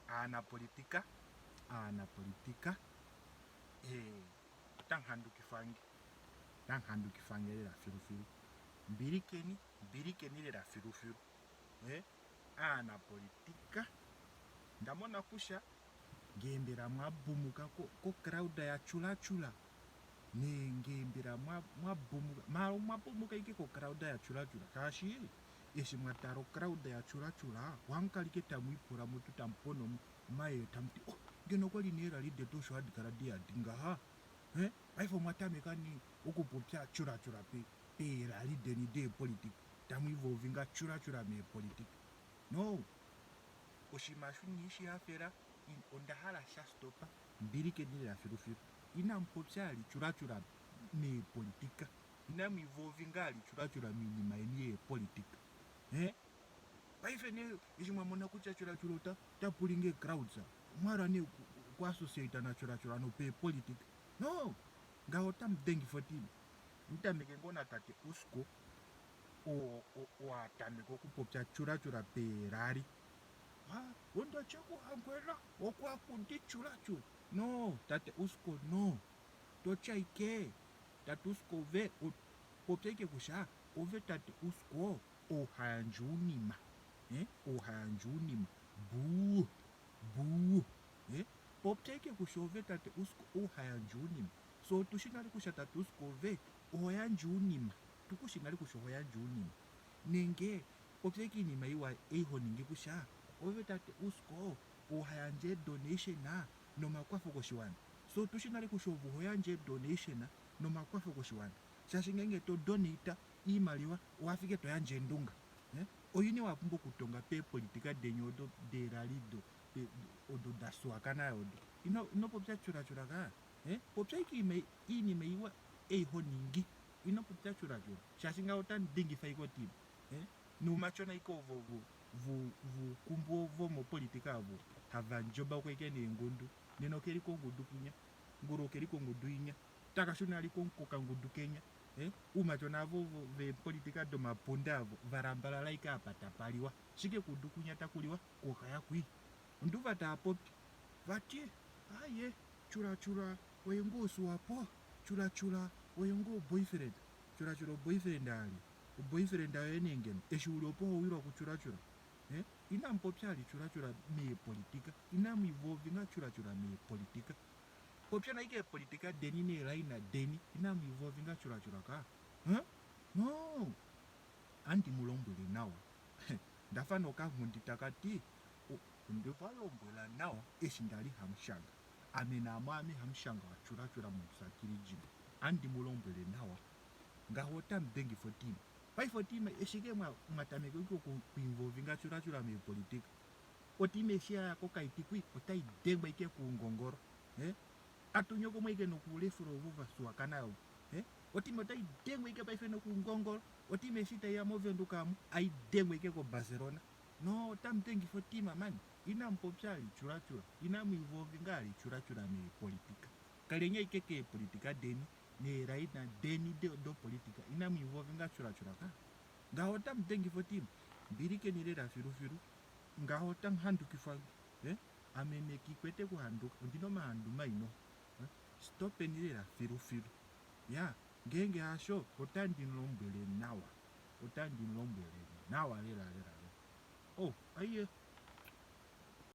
Aanapolitica, Aanapolitica, tanghandu kifange lela filu mbilikeni lela filu Aanapolitica, ndamona kusha ngembera mwabumuka ko crowd ya Chula Chula ngembera mwabumuka mwabumuka ike ko crowd ya Chula Chula kashi esi mwataro crowd ya Chula Chula wankalike tamwipura mutu tampono maye tamti ngeno kwali nera lide tosho hadi karadia dinga ha aifo mwatameka ni ukupopya Chula Chula peeRally dheni de politique tamwivo vinga Chula Chula me politique no oshimashu nishi afera ondahala sha stopa mbilikeni lela filu ina mpopya ali Chula Chula me politika ina mwivovi ngali Chula Chula minima eni politika paife ne ishimwa mona kucha Chula Chula ta pulinge crowds mwara ne kwa associate na Chula Chula no pe politika no ngao tamdengi fotini ntameke ngona tate usko o atameko kupopya Chula Chula peeRally wanda chako angwela okwa kundi Chula Chula no tate usko no tocha ike tate usko ve popya ike kusha ove tate usko ohayanjunima ohayanjunima buu popya ike kusha ove tate usko ohayanjunima so tushingali kusha tate usko ve ohayanjunima tukushingali kusha ohayanjunima nenge popya ike inima iwa eihoningi kusha ove tate usko ohayanje donationa nomakwafo koshiwana so tushingali kusha ovo hoyanje donationa nomakwafo koshiwana shashi ngenge to donata iimaliwa wafike toyanje ndunga oyini wapumba kutonga pe politika denyi odo peeRally odo daswakana odo ino popya Chula Chula ka popya iki inima iwa eihoningi ino popya Chula Chula shashi ngao tandingifa iko timu numachona iko vu kumbo vomo politika avo hava njoba kweke dheengundu neno keri ko ngudu kinya nguro keri ko ngudu inya takashuna liko nkoka ngudu kenya umachona avo ve politika do maponda avo varambala laika apatapaliwa shike kudu kunya takuliwa kokaya kui nduva tapopi vati aye Chula Chula oyengo usuwapo Chula Chula oyengo boyfriend Chula Chula boyfriend ali boyfriend ayenengeno eshuli opo howirwa ku Chula Chula ina mpopya ali Chula Chula me politika ina mwivovinga Chula Chula me politika popya na ike politika dheni ne laina dheni ina mwivovinga Chula Chula ka no andi mulombwele nawa ndafa nokahundi takati ndivalombwela nawa eshi ndali hamshanga amena amwami hamshanga wa Chula Chula mumsakiri jina andi mulombwele nawa ngaho tamdengi fotini paifotima eshike mwatameke uko kuinvolvinga Chula Chula me politika otime shia yako kaitikwi otaidengwa ike kuungongoro atunyoko mwike nokulefuro vuva suwakana yao otime otaidengwa ike paife nokuungongoro otime shita ya movendukamu aidengwa ike ko Barcelona no tamdengi fotima mani ina mpopya ali Chula Chula ina mwivolvinga ali Chula Chula me politika kalenya ike ke politika dheni ne raina dheni do politika ina mwivovinga Chula Chula ka ngaho tamdengi fotima mbilikeni lela filu ngaho tanghandu kifange amemeki kwete kuhanduka ndino mahandu maino stopeni lela filu ya ngenge asho otandinlombwele nawa lela oh aye